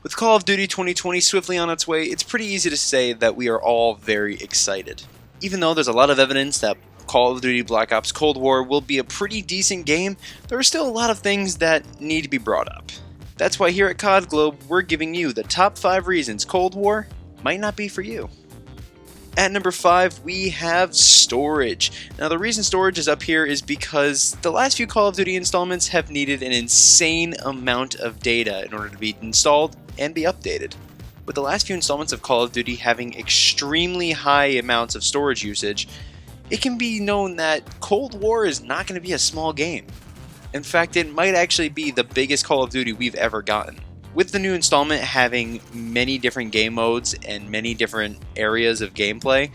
With Call of Duty 2020 swiftly on its way, it's pretty easy to say that we are all very excited. Even though there's a lot of evidence that Call of Duty Black Ops Cold War will be a pretty decent game, there are still a lot of things that need to be brought up. That's why here at COD Globe, we're giving you the top 5 reasons Cold War might not be for you. At number 5, we have storage. Now the reason storage is up here is because the last few Call of Duty installments have needed an insane amount of data in order to be installed and be updated. With the last few installments of Call of Duty having extremely high amounts of storage usage, it can be known that Cold War is not going to be a small game. In fact, it might actually be the biggest Call of Duty we've ever gotten. With the new installment having many different game modes and many different areas of gameplay,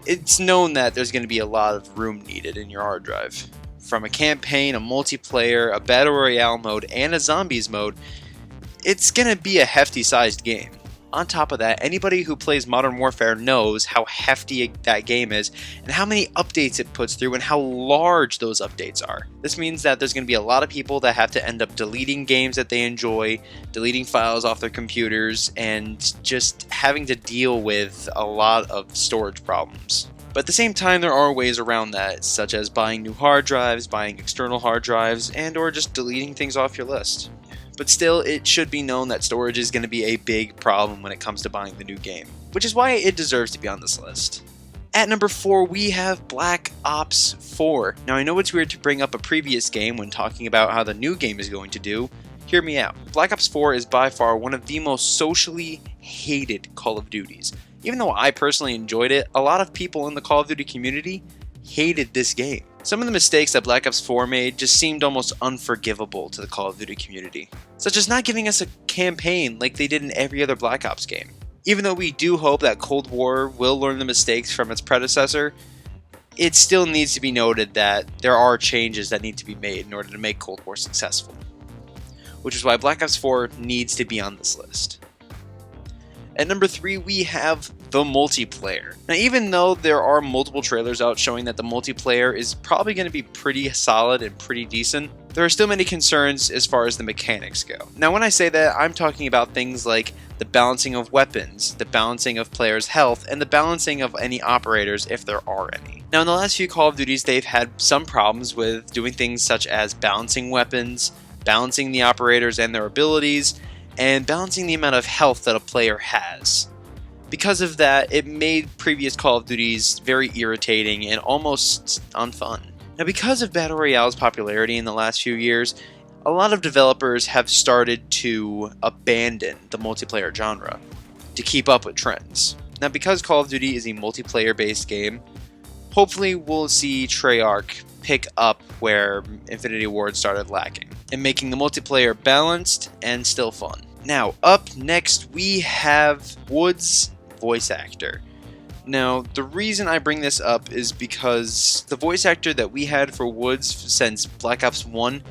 it's known that there's going to be a lot of room needed in your hard drive. From a campaign, a multiplayer, a battle royale mode, and a zombies mode, it's going to be a hefty sized game. On top of that, anybody who plays Modern Warfare knows how hefty that game is and how many updates it puts through and how large those updates are. This means that there's going to be a lot of people that have to end up deleting games that they enjoy, deleting files off their computers, and just having to deal with a lot of storage problems. But at the same time, there are ways around that, such as buying new hard drives, buying external hard drives, and or just deleting things off your list. But still, it should be known that storage is going to be a big problem when it comes to buying the new game, which is why it deserves to be on this list. At number 4, we have Black Ops 4. Now I know it's weird to bring up a previous game when talking about how the new game is going to do. Hear me out. Black Ops 4 is by far one of the most socially hated Call of Duties. Even though I personally enjoyed it, a lot of people in the Call of Duty community hated this game. Some of the mistakes that Black Ops 4 made just seemed almost unforgivable to the Call of Duty community, such as not giving us a campaign like they did in every other Black Ops game. Even though we do hope that Cold War will learn the mistakes from its predecessor, it still needs to be noted that there are changes that need to be made in order to make Cold War successful, which is why Black Ops 4 needs to be on this list. At number 3, we have the multiplayer. Now, even though there are multiple trailers out showing that the multiplayer is probably going to be pretty solid and pretty decent, there are still many concerns as far as the mechanics go. Now, when I say that, I'm talking about things like the balancing of weapons, the balancing of players' health, and the balancing of any operators if there are any. Now, in the last few Call of Duties, they've had some problems with doing things such as balancing weapons, balancing the operators and their abilities, and balancing the amount of health that a player has. Because of that, it made previous Call of Duties very irritating and almost unfun. Now, because of Battle Royale's popularity in the last few years, a lot of developers have started to abandon the multiplayer genre to keep up with trends. Now, because Call of Duty is a multiplayer-based game, hopefully we'll see Treyarch pick up where Infinity Ward started lacking, and making the multiplayer balanced and still fun. Now, up next we have Woods' voice actor. Now, the reason I bring this up is because the voice actor that we had for Woods since Black Ops 1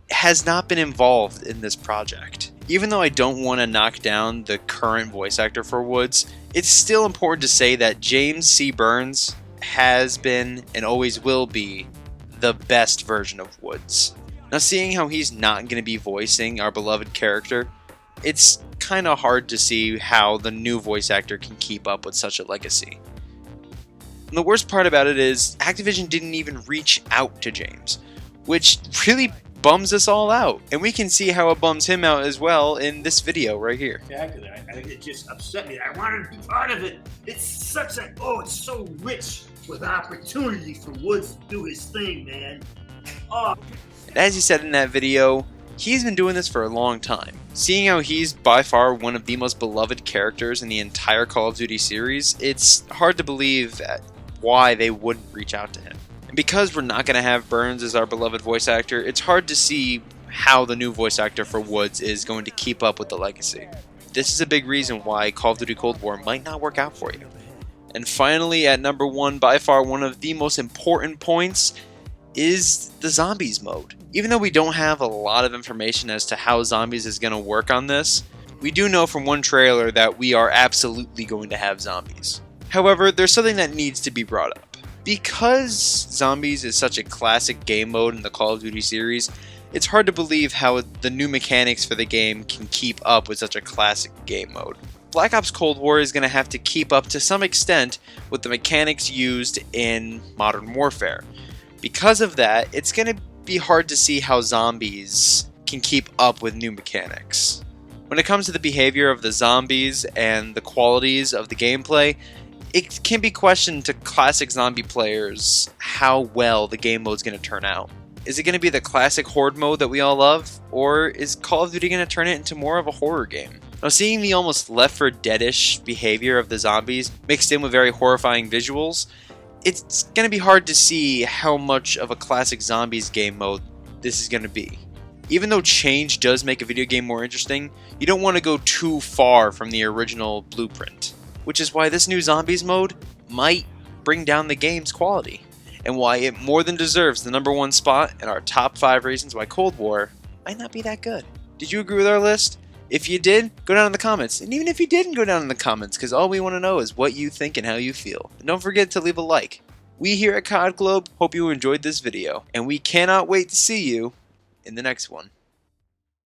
has not been involved in this project. Even though I don't want to knock down the current voice actor for Woods, it's still important to say that James C. Burns has been and always will be the best version of Woods. Now, seeing how he's not going to be voicing our beloved character, it's kind of hard to see how the new voice actor can keep up with such a legacy. And the worst part about it is Activision didn't even reach out to James, which really bums us all out. And we can see how it bums him out as well in this video right here. Exactly. It just upset me. I wanted to be part of it. It's such a, it's so rich with opportunity for Woods to do his thing, man. Oh. And as he said in that video, he's been doing this for a long time. Seeing how he's by far one of the most beloved characters in the entire Call of Duty series, it's hard to believe why they wouldn't reach out to him. And because we're not going to have Burns as our beloved voice actor, it's hard to see how the new voice actor for Woods is going to keep up with the legacy. This is a big reason why Call of Duty Cold War might not work out for you. And finally, at number 1, by far one of the most important points is the zombies mode. Even though we don't have a lot of information as to how zombies is going to work on this, we do know from one trailer that we are absolutely going to have zombies. However, there's something that needs to be brought up. Because zombies is such a classic game mode in the Call of Duty series, It's hard to believe how the new mechanics for the game can keep up with such a classic game mode. Black Ops Cold War is going to have to keep up to some extent with the mechanics used in Modern Warfare. Because of that, it's going to be hard to see how zombies can keep up with new mechanics. When it comes to the behavior of the zombies and the qualities of the gameplay, it can be questioned to classic zombie players how well the game mode is going to turn out. Is it going to be the classic horde mode that we all love, or is Call of Duty going to turn it into more of a horror game? Now, seeing the almost Left 4 Dead-ish behavior of the zombies mixed in with very horrifying visuals, it's going to be hard to see how much of a classic zombies game mode this is going to be. Even though change does make a video game more interesting, you don't want to go too far from the original blueprint, which is why this new zombies mode might bring down the game's quality, and why it more than deserves the #1 spot in our top 5 reasons why Cold War might not be that good. Did you agree with our list? If you did, go down in the comments. And even if you didn't, go down in the comments, because all we want to know is what you think and how you feel. And don't forget to leave a like. We here at COD Globe hope you enjoyed this video, and we cannot wait to see you in the next one.